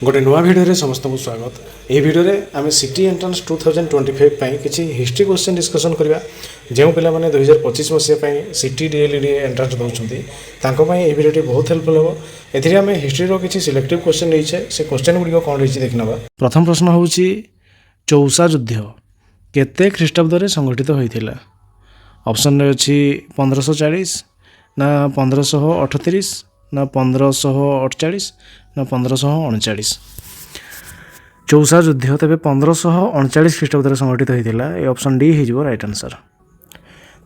गोटे नुआ भिडियो समस्त को स्वागत। ये भिडियो आम सिटी एंट्रांस 2025 किसी हिस्ट्री क्वेश्चन डिस्कसन करवा। जो पिला माने 2025 मसीहा सिटी डीएलईडी एंट्रांस दौरान ये भिडियो बहुत हेल्पफुल हम। एथिरे आम हिस्ट्री किसी सिलेक्टिव क्वेश्चन नहीं से क्वेश्चन गुड़िक कौन रही देखना। प्रथम प्रश्न हूँ चौसा युद्ध केते ख्रीष्टाब्द संगठित होता। ऑप्शन अच्छी 1540 ना 1538 ना 1548 ना 1539। चौसा युद्ध तेज 1539 ख्रीष्टाब्द संगठित होता। ये ऑप्शन डी हो राइट आंसर।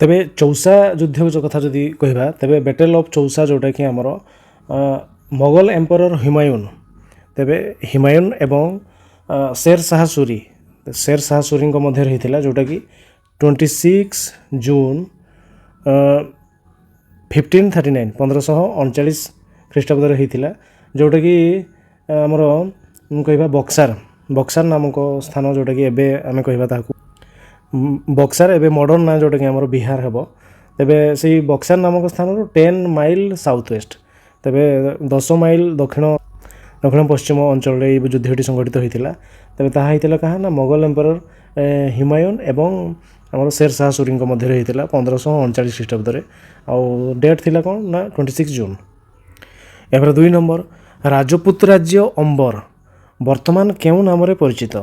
तेबे चौसा युद्ध जो कथा जदि कहबा तेबे बैटल ऑफ चौसा जोटा कि आमर मोगल एम्परर हुमायून तेबे हुमायून एवं शेर शाह सूरी मध्य होता जोटा कि 26 जून 1539 ख्रीष्टाब्द होता जोटा कि आमर कहवा बक्सार नामक स्थान जोटा कि एबे आमे कहबा ताकू बक्सार एबे मॉडर्न ना जोटा कि आमर बिहार हेबो। तेबे से बक्सार नामक स्थान 10 माइल साउथ वेस्ट तेबे 10 माइल दक्षिण पश्चिम अंचल रे युद्धटी संगठित होता। तेबे ताहा होता कहा ना मोगल एम्परर हुमायून एवं आमर शेर शाह सूरी मध्य होता 1539 ख्रीष्टाब्द आउ डेट थिला कौन ना 26 जून। एबार 2 नंबर राजपूत राज्य अंबर वर्तमान केउ नाम परिचित।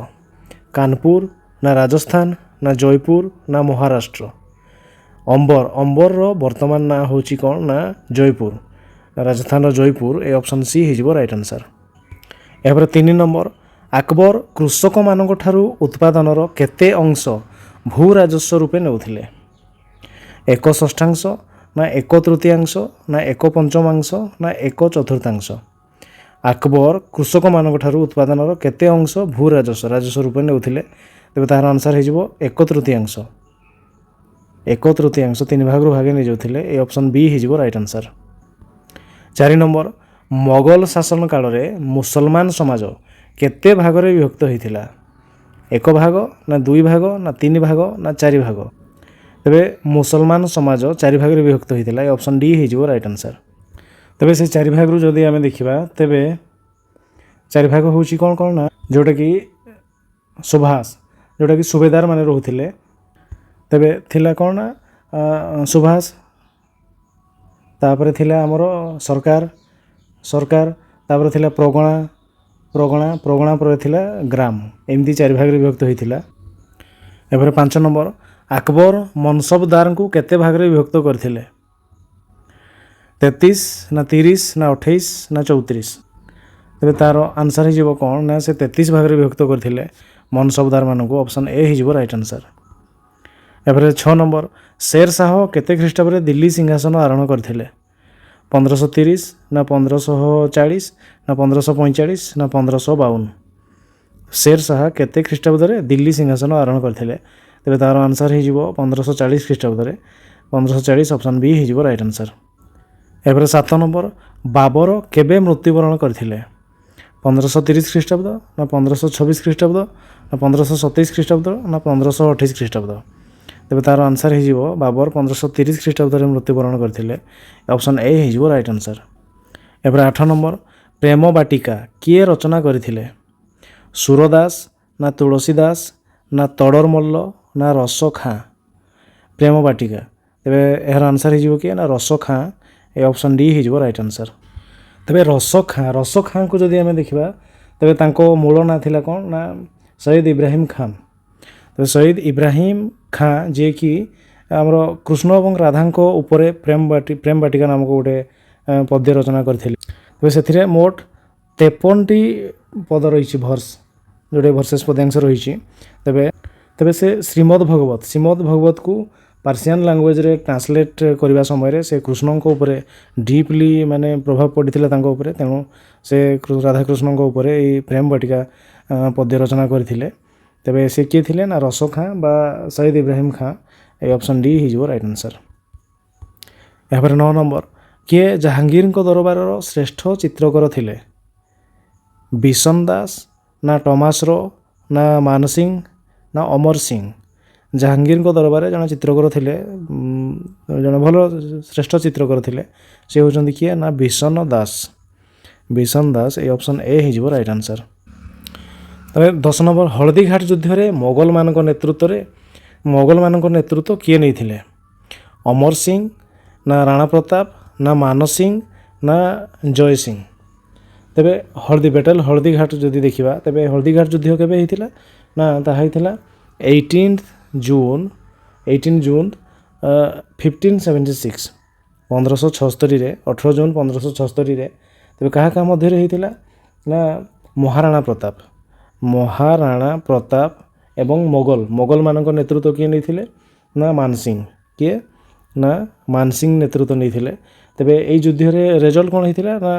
कानपुर ना राजस्थान ना जयपुर ना महाराष्ट्र। अंबर वर्तमान ना हूँ कौन ना Jaipur Rajasthan Jaipur. A option C हो राइट आंसर। एबार 3 नंबर अकबर कृषक मानक ठारू उत्पादनर केते अंश भू राजस्व रूपे नेउथिले। 1/6 ना 1/3 ना 1/5 ना 1/4। अकबर कृषक मानक ठारू उत्पादनर केते अंश भू राजस्व रूपे नेउथिले। तेबे तार आंसर हो 1/3। 1/3 3 भाग भागे नहीं जाउथिले। ए ऑप्शन बी हो राइट आंसर। 4 नंबर मोगल शासन काल रे मुसलमान समाज केते भाग रे विभक्त होइथिला। 1 भाग ना 2 भाग ना 3 भाग ना 4 भाग। तेबे मुसलमान समाज 4 भाग रे विभक्त होइथिला। ए ऑप्शन डी हो राइट आंसर। तेबे से 4 भाग रु जदि आमे देखिबा तेबे 4 भाग होउची कोन कोन ना जोटा कि सुभाष जोटा कि सुबेदार माने रहउथिले। तेबे थिला कोन ना सुभाष तापरे थिला हमरो सरकार तापरे थिला प्रगणा पर थिला ग्राम। एमती 4 भाग रे विभक्त होइथिला। एबारे 5 नंबर अकबर मनसबदार को केते भाग रे विभक्त करथिले। 33 ना 30 ना 28 ना 34। तेबे तार आंसर हो कौन ना से 33 भाग रे विभक्त करथिले मनसबदार मान को। ऑप्शन ए हो right answer. एबारे 6 number Sher Shah केते ख्रीष्टाब्द दिल्ली सिंहासन आरोहण करथिले। 1530 ना 1540 ना 1545 ना 1552। शेर शाह केते ख्रीष्टाब्द दिल्ली सिंहासन आरोहण करथिले। तेबे तार आंसर हो 1540 ख्रीष्टाब्द 1540। ऑप्शन बी हो राइट आंसर। एबारे 7 नंबर बाबर केबे मृत्युवरण करथिले। 1530 ख्रीष्टाब्द ना 1526 ख्रीष्टाब्द ना 1527 ख्रीष्टाब्द ना 1528 ख्रीष्टाब्द। तेबे तार आंसर हो बाबर 1530 ख्रीष्टाब्द मृत्युवरण करथिले। ऑप्शन ए हो राइट आंसर। एबारे 8 नंबर प्रेम बाटिका किए रचना करथिले। सूरदास ना तुलसीदास ना तोड़र मल्ल ना रस खाँ। प्रेम बाटिका तेबे यार आंसर हो कि ना रस खाँ। ए ऑप्शन डी हो राइट आंसर। तेबे रस खाँ को जदि आमे देखिबा तेबे तांको मूल ना थिला कोन ना सैयद इब्राहिम खान। तेबे सैयद इब्राहिम खाँ जे कि आमर कृष्ण और राधा को ऊपर प्रेम बाटिका नामक गोटे पद्य रचना करथिले। तेबे सेथिरे मोट 53टी पद रही भर्स जोटे भर्सेस पद्यांश रही। तेबे से श्रीमद् भगवत को पार्सियान लैंग्वेज रे ट्रांसलेट करने समय से कृष्ण को ऊपर डीपली माने प्रभाव पड़ता ऊपर। तेणु से राधाकृष्ण ऊपर ये प्रेम बाटिका पद्य रचना करथिले। तेबे से किए थिले ना रस खाँ बा Syed Ibrahim Khan. A option D हो राइट आंसर। यहाँ 9 नंबर किए जहांगीर दरबार श्रेष्ठ चित्रकर थिले। बिशन दास ना टमास रो ना मानसिंह ना अमर सिंह। जहांगीर दरबार जन चित्रकर थिले जन भल श्रेष्ठ चित्रकर थिले से होचंदी किए ना बिशन दास। ବିଷମ ଦାସ, ଏ ଅପସନ୍ ଏ ହେଇଯିବ ରାଇଟ୍ ଆନ୍ସର୍। ତାପରେ 10 ନମ୍ବର ହଳଦୀଘାଟ ଯୁଦ୍ଧରେ ମୋଗଲମାନଙ୍କ ନେତୃତ୍ୱ କିଏ ନେଇଥିଲେ? ଅମର ସିଂ, ନା ରାଣା ପ୍ରତାପ, ନା ମାନ ସିଂ, ନା ଜୟ ସିଂ? ତେବେ ହଳଦୀଘାଟ ଯଦି ଦେଖିବା ତେବେ ହଳଦୀଘାଟ ଯୁଦ୍ଧ କେବେ ହେଇଥିଲା? ନା ତାହା ହେଇଥିଲା 18 ଜୁନ୍ 1576, 1576ରେ, 18 ଜୁନ୍ 1576ରେ। ତେବେ କାହା ମଧ୍ୟରେ ହେଇଥିଲା? ନା ମହାରାଣା ପ୍ରତାପ ଏବଂ ମୋଗଲମାନଙ୍କ ନେତୃତ୍ୱ କିଏ ନେଇଥିଲେ? ନା ମାନସିଂ। କିଏ? ନା ମାନସିଂ ନେତୃତ୍ୱ ନେଇଥିଲେ। ତେବେ ଏଇ ଯୁଦ୍ଧରେ ରେଜଲ୍ଟ କ'ଣ ହେଇଥିଲା? ନା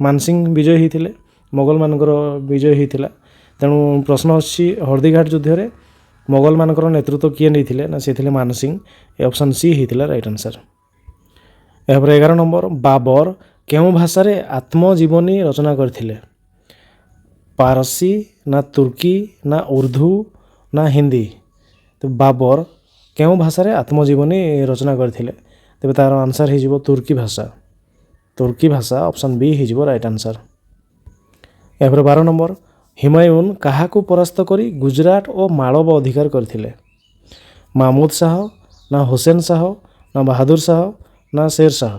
ମାନସିଂ ବିଜୟ ହେଇଥିଲେ, ମୋଗଲମାନଙ୍କର ବିଜୟ ହେଇଥିଲା। ତେଣୁ ପ୍ରଶ୍ନ ଆସୁଛି ହଳଦୀଘାଟ ଯୁଦ୍ଧରେ ମୋଗଲମାନଙ୍କର ନେତୃତ୍ୱ କିଏ ନେଇଥିଲେ? ନା ସେ ଥିଲେ ମାନସିଂ। ଏ ଅପସନ୍ ସି ହେଇଥିଲା ରାଇଟ୍ ଆନ୍ସର୍। ଏହାପରେ 11 ନମ୍ବର ବାବର କେଉଁ ଭାଷାରେ ଆତ୍ମଜୀବନୀ ରଚନା କରିଥିଲେ? ପାରସୀ, ନା ତୁର୍କୀ, ନା ଉର୍ଦ୍ଦୁ, ନା ହିନ୍ଦୀ? ତ ବାବର କେଉଁ ଭାଷାରେ ଆତ୍ମଜୀବନୀ ରଚନା କରିଥିଲେ? ତେବେ ତା'ର ଆନ୍ସର୍ ହେଇଯିବ ତୁର୍କୀ ଭାଷା, ଅପସନ୍ ବି ହେଇଯିବ ରାଇଟ୍ ଆନ୍ସର୍। ଏହାପରେ 12 ନମ୍ବର ହୁମାୟୁନ କାହାକୁ ପରାସ୍ତ କରି ଗୁଜରାଟ ଓ ମାଳବ ଅଧିକାର କରିଥିଲେ? ମାମୁଦ ଶାହ, ନା ହୁସେନ ଶାହ, ନା ବାହାଦୁର ଶାହ, ନା ଶେର ଶାହ?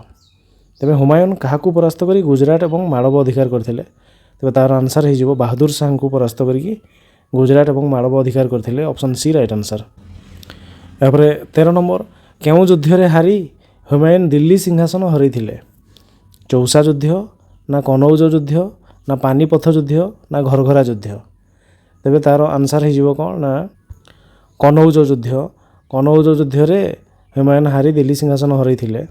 ତେବେ ହୁମାୟୁନ କାହାକୁ ପରାସ୍ତ କରି ଗୁଜରାଟ ଏବଂ ମାଳବ ଅଧିକାର କରିଥିଲେ? ତେବେ ତା'ର ଆନ୍ସର୍ ହେଇଯିବ ବାହାଦୁର ଶାହଙ୍କୁ ପରାସ୍ତ କରିକି ଗୁଜରାଟ ଏବଂ ମାଳବ ଅଧିକାର କରିଥିଲେ, ଅପସନ୍ ସି ରାଇଟ୍ ଆନ୍ସର୍। ଏହାପରେ 13 ନମ୍ବର କେଉଁ ଯୁଦ୍ଧରେ ହାରି ହୁମାୟୁନ ଦିଲ୍ଲୀ ସିଂହାସନ ହରାଇଥିଲେ? ଚୌସା ଯୁଦ୍ଧ, ନା କନୌଜ ଯୁଦ୍ଧ, ନା ପାନିପଥ ଯୁଦ୍ଧ, ନା ଘରଘରା ଯୁଦ୍ଧ? ତେବେ ତା'ର ଆନ୍ସର୍ ହେଇଯିବ କ'ଣ? ନା କନୌଜ ଯୁଦ୍ଧରେ ହୁମାୟୁନ ହାରି ଦିଲ୍ଲୀ ସିଂହାସନ ହରାଇଥିଲେ।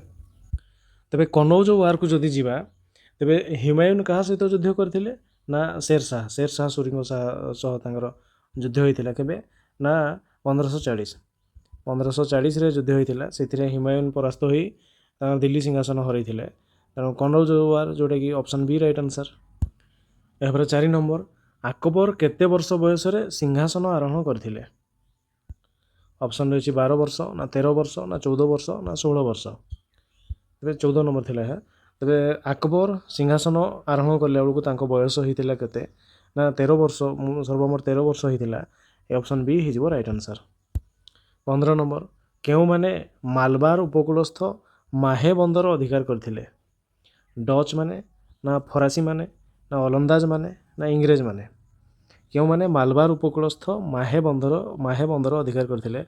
ତେବେ କନୌଜ ୱାର୍କୁ ଯଦି ଯିବା ତେବେ ହୁମାୟୁନ କାହା ସହିତ ଯୁଦ୍ଧ କରିଥିଲେ? ନା ଶେର ଶାହ ସୁରୀଙ୍କ ସହ ତାଙ୍କର ଯୁଦ୍ଧ ହୋଇଥିଲା। କେବେ? ନା 1540ରେ ଯୁଦ୍ଧ ହୋଇଥିଲା। ସେଥିରେ ହୁମାୟୁନ ପରାସ୍ତ ହୋଇ ତାଙ୍କ ଦିଲ୍ଲୀ ସିଂହାସନ ହରାଇଥିଲେ। ତେଣୁ କନୌଜ ୱାର୍, ଯେଉଁଟାକି ଅପସନ୍ ବି ରାଇଟ୍ ଆନ୍ସର୍। ଏହାପରେ 4 ନମ୍ବର ଆକବର କେତେ ବର୍ଷ ବୟସରେ ସିଂହାସନ ଆରୋହଣ କରିଥିଲେ? ଅପସନ୍ ରହିଛି 12 ବର୍ଷ, ନା 13 ବର୍ଷ, ନା 14 ବର୍ଷ, ନା 16 ବର୍ଷ? ତେବେ 14 ନମ୍ବର ଥିଲା ଏହା। ତେବେ ଆକବର ସିଂହାସନ ଆରୋହଣ କଲା ବେଳକୁ ତାଙ୍କ ବୟସ ହେଇଥିଲା କେତେ? ନା 13 ବର୍ଷ, ସର୍ବମୋଟ 13 ବର୍ଷ ହେଇଥିଲା। ଏ ଅପସନ୍ ବି ହେଇଯିବ ରାଇଟ୍ ଆନ୍ସର୍। 15 ନମ୍ବର କେଉଁମାନେ ମାଲବାର ଉପକୂଳସ୍ଥ ମାହେ ବନ୍ଦର ଅଧିକାର କରିଥିଲେ? ଡଚ୍ ମାନେ, ନା ଫରାସୀ ମାନେ, ନା ଓଲନ୍ଦାଜ ମାନେ, ନା ଇଂରେଜ ମାନେ? କେଉଁମାନେ ମାଲବାର ଉପକୂଳସ୍ଥ ମାହେ ବନ୍ଦର ଅଧିକାର କରିଥିଲେ?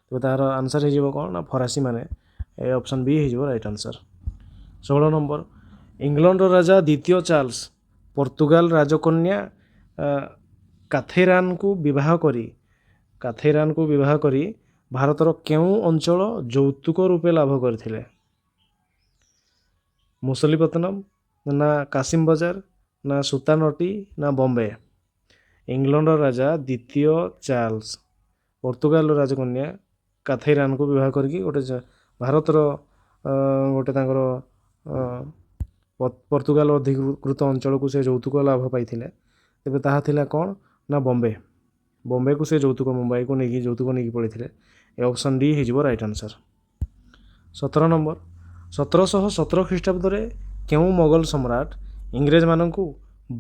ତେବେ ତାହାର ଆନ୍ସର୍ ହେଇଯିବ କ'ଣ? ନା ଫରାସୀ ମାନେ। ଏ ଅପସନ୍ ବି ହେଇଯିବ ରାଇଟ୍ ଆନ୍ସର୍। 16 ନମ୍ବର ଇଂଲଣ୍ଡର ରାଜା ଦ୍ୱିତୀୟ ଚାର୍ଲସ ପର୍ତ୍ତୁଗାଲ ରାଜକନ୍ୟା କାଥେରାନକୁ ବିବାହ କରି ଭାରତର କେଉଁ ଅଞ୍ଚଳ ଯୌତୁକ ରୂପେ ଲାଭ କରିଥିଲେ? ମୁସଲିପତନମ, ନା କାସିମ ବଜାର, ନା ସୁତାନଟି, ନା ବମ୍ବେ? ଇଂଲଣ୍ଡର ରାଜା ଦ୍ୱିତୀୟ ଚାର୍ଲସ ପର୍ତ୍ତୁଗାଲର ରାଜକନ୍ୟା କାଥେରାନକୁ ବିବାହ କରିକି ଭାରତର ଗୋଟେ ତାଙ୍କର ପର୍ତ୍ତୁଗାଲ ଅଧିକୃତ ଅଞ୍ଚଳକୁ ସେ ଯୌତୁକ ଲାଭ ପାଇଥିଲେ। ତେବେ ତାହା ଥିଲା କ'ଣ? ନା ବମ୍ବେକୁ ସେ ମୁମ୍ବାଇକୁ ନେଇକି ଯୌତୁକ ନେଇକି ପଳେଇଥିଲେ। ଏ ଅପସନ୍ ଡି ହେଇଯିବ ରାଇଟ୍ ଆନ୍ସର୍। 17 ନମ୍ବର 1717 ଖ୍ରୀଷ୍ଟାବ୍ଦରେ କେଉଁ ମୋଗଲ ସମ୍ରାଟ ଇଂରେଜମାନଙ୍କୁ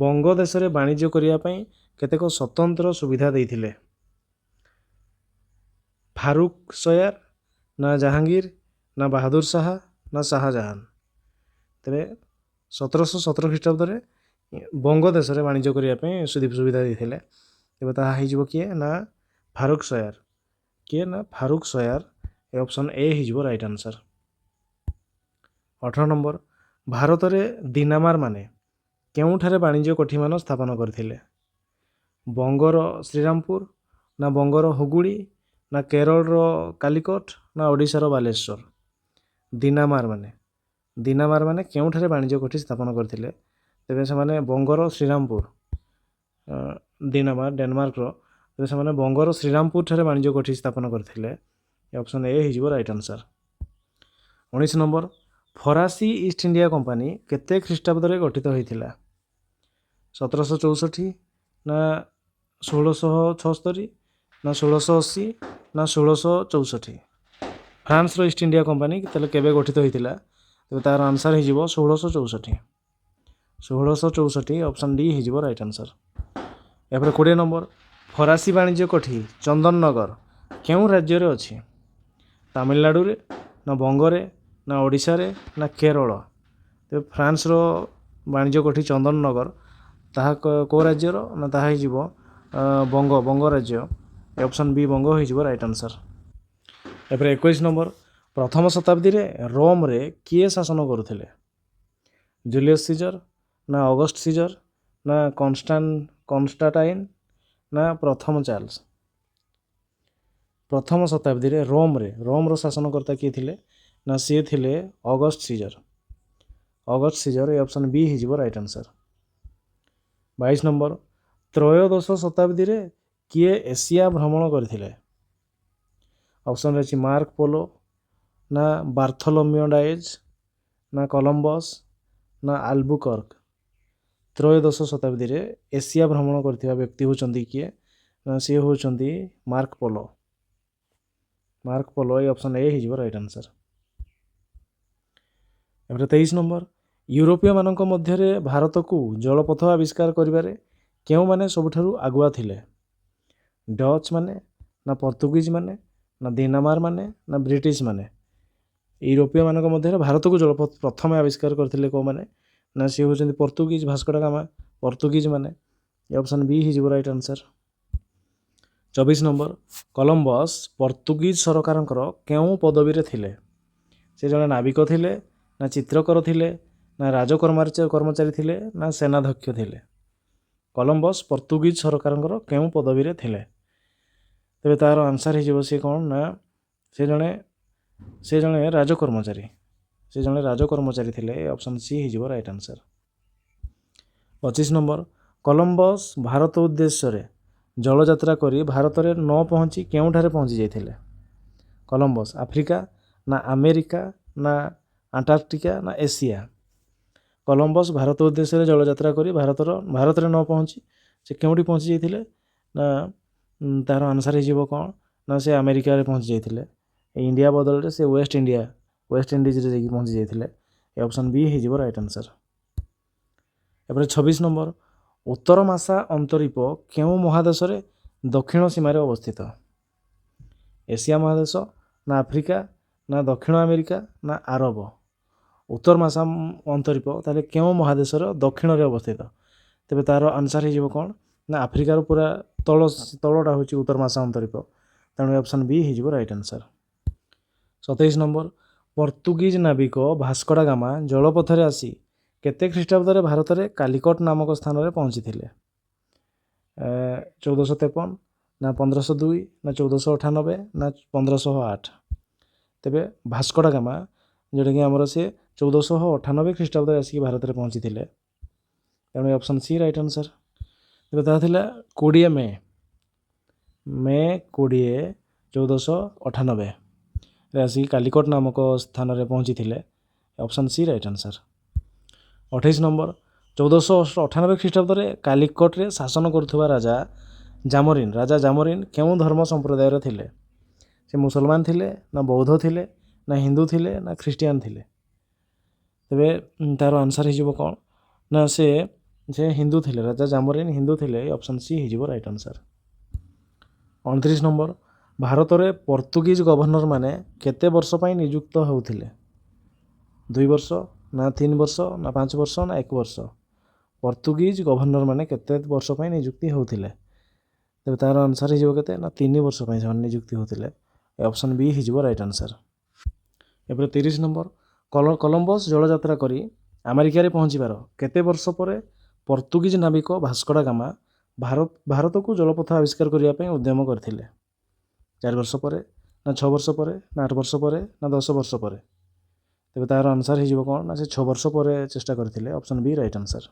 ବଙ୍ଗ ଦେଶରେ ବାଣିଜ୍ୟ କରିବା ପାଇଁ କେତେକ ସ୍ୱତନ୍ତ୍ର ସୁବିଧା ଦେଇଥିଲେ? ଫାରୁକ ସୟାର, ନା ଜାହାଙ୍ଗୀର, ନା ବାହାଦୁର ଶାହ, ନା ଶାହାଜାହାନ? ତେବେ 1717 ଖ୍ରୀଷ୍ଟାବ୍ଦରେ ବଙ୍ଗ ଦେଶରେ ବାଣିଜ୍ୟ କରିବା ପାଇଁ ସୁବିଧା ଦେଇଥିଲେ। ତେବେ ତାହା ହେଇଯିବ କିଏ? ନା ଫାରୁକ ସୟାର। ଏ ଅପସନ୍ ଏ ହେଇଯିବ ରାଇଟ୍ ଆନ୍ସର୍। 18 ନମ୍ବର ଭାରତରେ ଦିନାମାର ମାନେ କେଉଁଠାରେ ବାଣିଜ୍ୟ କୋଠିମାନ ସ୍ଥାପନ କରିଥିଲେ? ବଙ୍ଗର ଶ୍ରୀରାମପୁର, ନା ବଙ୍ଗର ହୁଗୁଳି, ନା କେରଳର କାଲିକଟ, ନା ଓଡ଼ିଶାର ବାଲେଶ୍ୱର? ଦିନାମାର ମାନେ କେଉଁଠାରେ ବାଣିଜ୍ୟ କୋଠି ସ୍ଥାପନ କରିଥିଲେ? ତେବେ ସେମାନେ ବଙ୍ଗର ଶ୍ରୀରାମପୁର, ଦିନାମାର ଡେନମାର୍କର। ତେବେ ସେମାନେ ବଙ୍ଗର ଶ୍ରୀରାମପୁର ଠାରେ ବାଣିଜ୍ୟ କୋଠି ସ୍ଥାପନ କରିଥିଲେ। ଏ ଅପସନ୍ ଏ ହେଇଯିବ ରାଇଟ୍ ଆନ୍ସର୍। 19 ନମ୍ବର ଫରାସୀ ଇଷ୍ଟ ଇଣ୍ଡିଆ କମ୍ପାନୀ କେତେ ଖ୍ରୀଷ୍ଟାବ୍ଦରେ ଗଠିତ ହୋଇଥିଲା? 1764, ନା 1676, ନା 1680, ନା 1664? ଫ୍ରାନ୍ସର ଇଷ୍ଟ ଇଣ୍ଡିଆ କମ୍ପାନୀ ତାହେଲେ କେବେ ଗଠିତ ହୋଇଥିଲା? ତେବେ ତାର ଆନ୍ସର୍ ହେଇଯିବ 1664। 1664 ଅପସନ୍ ଡି ହେଇଯିବ ରାଇଟ୍ ଆନ୍ସର୍। ଏପରେ 20 ନମ୍ବର ଫରାସୀ ବାଣିଜ୍ୟ କୋଠି ଚନ୍ଦନନଗର କେଉଁ ରାଜ୍ୟରେ ଅଛି? ତାମିଲନାଡ଼ୁରେ ନା ବଙ୍ଗରେ ନା ଓଡ଼ିଶାରେ ନା କେରଳ? ତେବେ ଫ୍ରାନ୍ସର ବାଣିଜ୍ୟ କୋଠି ଚନ୍ଦନନଗର ତାହା କେଉଁ ରାଜ୍ୟର ନା ତାହା ହେଇଯିବ ବଙ୍ଗ ରାଜ୍ୟ। ଅପସନ୍ ବି ବଙ୍ଗ ହେଇଯିବ ରାଇଟ୍ ଆନ୍ସର୍। ଏପରେ 21 ନମ୍ବର ପ୍ରଥମ ଶତାବ୍ଦୀରେ ରୋମରେ କିଏ ଶାସନ କରୁଥିଲେ? ଜୁଲିୟସ୍ ସିଜର ନା ଅଗଷ୍ଟ ସିଜର ନା କନଷ୍ଟାଣ୍ଟାଇନ୍ ନା ପ୍ରଥମ ଚାର୍ଲସ? ପ୍ରଥମ ଶତାବ୍ଦୀରେ ରୋମର ଶାସନକର୍ତ୍ତା କିଏ ଥିଲେ? ନା ସିଏ ଥିଲେ ଅଗଷ୍ଟ ସିଜର। ଏ ଅପସନ୍ ବି ହେଇଯିବ ରାଇଟ୍ ଆନ୍ସର୍। 22 ନମ୍ବର ତ୍ରୟୋଦଶ ଶତାବ୍ଦୀରେ କିଏ ଏସିଆ ଭ୍ରମଣ କରିଥିଲେ? ଅପସନ୍ରେ ଅଛି ମାର୍କ ପୋଲୋ ନା ବାର୍ଥୋଲୋମିଓ ଡାଏଜ ନା କଲମ୍ବସ୍ ନା ଆଲବୁକର୍କ? ତ୍ରୟୋଦଶ ଶତାବ୍ଦୀରେ ଏସିଆ ଭ୍ରମଣ କରିଥିବା ବ୍ୟକ୍ତି ହେଉଛନ୍ତି କିଏ? ନା ସିଏ ହେଉଛନ୍ତି mark polo. A option A ହେଇଯିବ ରାଇଟ୍ ଆନ୍ସର୍। ଏପରେ 23 ନମ୍ବର ୟୁରୋପୀୟମାନଙ୍କ ମଧ୍ୟରେ ଭାରତକୁ ଜଳପଥ ଆବିଷ୍କାର କରିବାରେ କେଉଁମାନେ ସବୁଠାରୁ ଆଗୁଆ ଥିଲେ? ଡଚ୍ ମାନେ ନା ପର୍ତ୍ତୁଗିଜ ମାନେ ନା ଡେନମାର୍କ ମାନେ ନା ବ୍ରିଟିଶ ମାନେ? ୟୁରୋପୀୟମାନଙ୍କ ମଧ୍ୟରେ ଭାରତକୁ ଜଳପଥ ପ୍ରଥମେ ଆବିଷ୍କାର କରିଥିଲେ କେଉଁମାନେ? ନା ସିଏ ହେଉଛନ୍ତି Portuguese, Vasco da Gama Portuguese ମାନେ। ଏ ଅପସନ୍ ବି ହେଇଯିବ right answer. 24 number Columbus Portuguese ସରକାରଙ୍କର କେଉଁ ପଦବୀରେ ଥିଲେ? ସେ ଜଣେ ନାବିକ ଥିଲେ ନା ଚିତ୍ରକର ଥିଲେ ନା କର୍ମଚାରୀ ଥିଲେ ନା ସେନାଧ୍ୟକ୍ଷ ଥିଲେ? କଲମ୍ବସ୍ ପର୍ତ୍ତୁଗିଜ ସରକାରଙ୍କର କେଉଁ ପଦବୀରେ ଥିଲେ? ତେବେ ତାର ଆନ୍ସର୍ ହେଇଯିବ ସେ କ'ଣ ନା ସେ ଜଣେ ରାଜକର୍ମଚାରୀ ଥିଲେ। ଅପସନ୍ ସି ହେଇଯିବ right answer. 25 number Columbus Bharat ଉଦ୍ଦେଶ୍ୟରେ ଜଳଯାତ୍ରା କରି ଭାରତରେ ନ ପହଞ୍ଚି କେଉଁଠାରେ ପହଞ୍ଚି ଯାଇଥିଲେ? କଲମ୍ବସ୍ ଆଫ୍ରିକା ନା ଆମେରିକା ନା ଆଣ୍ଟାର୍କଟିକା ନା ଏସିଆ? କଲମ୍ବସ୍ ଭାରତ ଉଦ୍ଦେଶ୍ୟରେ ଜଳଯାତ୍ରା କରି ଭାରତରେ ନ ପହଞ୍ଚି ସେ କେଉଁଠି ପହଞ୍ଚି ଯାଇଥିଲେ? ନା ତାର ଆନ୍ସର୍ ହେଇଯିବ କ'ଣ ନା ସେ ଆମେରିକାରେ ପହଞ୍ଚି ଯାଇଥିଲେ। ଇଣ୍ଡିଆ ବଦଳରେ ସେ ୱେଷ୍ଟ ଇଣ୍ଡିଜରେ ଯାଇକି ପହଞ୍ଚି ଯାଇଥିଲେ। ଏ ଅପସନ୍ ବି ହେଇଯିବ ରାଇଟ୍ ଆନ୍ସର୍। ଏପରେ 26 ନମ୍ବର ଉତ୍ତରମାସା ଅନ୍ତରୀପ କେଉଁ ମହାଦେଶରେ ଦକ୍ଷିଣ ସୀମାରେ ଅବସ୍ଥିତ? ଏସିଆ ମହାଦେଶ ନା ଆଫ୍ରିକା ନା ଦକ୍ଷିଣ ଆମେରିକା ନା ଆରବ? ଉତ୍ତରମାସା ଅନ୍ତରୀପ ତାହେଲେ କେଉଁ ମହାଦେଶର ଦକ୍ଷିଣରେ ଅବସ୍ଥିତ? ତେବେ ତାର ଆନ୍ସର୍ ହେଇଯିବ କ'ଣ ନା ଆଫ୍ରିକାର ପୁରା ତଳଟା ହେଉଛି ଉତ୍ତରମାସା ଅନ୍ତରୀପ। ତେଣୁ ଅପସନ୍ ବି ହେଇଯିବ ରାଇଟ୍ ଆନ୍ସର୍। 27 ନମ୍ବର ପର୍ତ୍ତୁଗିଜ ନାବିକ ଭାସ୍କୋ ଡା ଗାମା ଜଳପଥରେ ଆସି କେତେ ଖ୍ରୀଷ୍ଟାବ୍ଦରେ ଭାରତରେ କାଲିକଟ ନାମକ ସ୍ଥାନରେ ପହଞ୍ଚିଥିଲେ? 1453 ନା 1502 ନା 1498 ନା 1508? ତେବେ ଭାସ୍କୋ ଡା ଗାମା ଯେଉଁଟାକି ଆମର ସେ 1498 ଖ୍ରୀଷ୍ଟାବ୍ଦରେ ଆସିକି ଭାରତରେ ପହଞ୍ଚିଥିଲେ। ତେଣୁ ଅପସନ୍ ସି ରାଇଟ୍ ଆନ୍ସର୍। ତେବେ ତାହା ଥିଲା 20 ମେ 20 1498 ଆସିକି କାଲିକଟ ନାମକ ସ୍ଥାନରେ ପହଞ୍ଚିଥିଲେ। Option C right answer. 28 number 1498 ଖ୍ରୀଷ୍ଟାବ୍ଦରେ କାଲିକଟରେ ଶାସନ କରୁଥିବା ରାଜା ଜାମୋରିନ୍ କେଉଁ ଧର୍ମ ସମ୍ପ୍ରଦାୟର ଥିଲେ? ସେ ମୁସଲମାନ ଥିଲେ ନା ବୌଦ୍ଧ ଥିଲେ ନା ହିନ୍ଦୁ ଥିଲେ ନା ଖ୍ରୀଷ୍ଟିଆନ ଥିଲେ? ତେବେ ତାର ଆନ୍ସର୍ ହେଇଯିବ କ'ଣ ନା ସେ ହିନ୍ଦୁ ଥିଲେ। ରାଜା ଜାମୋରିନ୍ ହିନ୍ଦୁ ଥିଲେ। ଅପସନ୍ ସି ହେଇଯିବ ରାଇଟ୍ ଆନ୍ସର୍। 29 ନମ୍ବର ଭାରତରେ ପର୍ତ୍ତୁଗିଜ ଗଭର୍ଣ୍ଣର ମାନେ କେତେ ବର୍ଷ ପାଇଁ ନିଯୁକ୍ତ ହେଉଥିଲେ? 2 ବର୍ଷ ନା 3 ବର୍ଷ ନା 5 ବର୍ଷ ନା 1 ବର୍ଷ? ପର୍ତ୍ତୁଗିଜ ଗଭର୍ଣ୍ଣର ମାନେ କେତେ ବର୍ଷ ପାଇଁ ନିଯୁକ୍ତି ହେଉଥିଲେ? ତେବେ ତାର ଆନ୍ସର୍ ହେଇଯିବ କେତେ ନା 3 ବର୍ଷ ପାଇଁ ସେମାନେ ନିଯୁକ୍ତି ହେଉଥିଲେ। ଅପସନ୍ ବି ହେଇଯିବ ରାଇଟ୍ ଆନ୍ସର୍। ଏପରେ 30 ନମ୍ବର କଲମ୍ବସ୍ ଜଳଯାତ୍ରା କରି ଆମେରିକାରେ ପହଞ୍ଚିବାର କେତେ ବର୍ଷ ପରେ ପର୍ତ୍ତୁଗିଜ ନାବିକ ଭାସ୍କୋ ଡା ଗାମା ଭାରତକୁ ଜଳପଥ ଆବିଷ୍କାର କରିବା ପାଇଁ ଉଦ୍ୟମ କରିଥିଲେ? 4 ବର୍ଷ ପରେ ନା 6 ବର୍ଷ ପରେ ନା 8 ବର୍ଷ ପରେ ନା 10 ବର୍ଷ ପରେ? ତେବେ ତାର ଆନ୍ସର୍ ହେଇଯିବ କ'ଣ ନା ସେ 6 ବର୍ଷ ପରେ ଚେଷ୍ଟା କରିଥିଲେ। Option B right answer.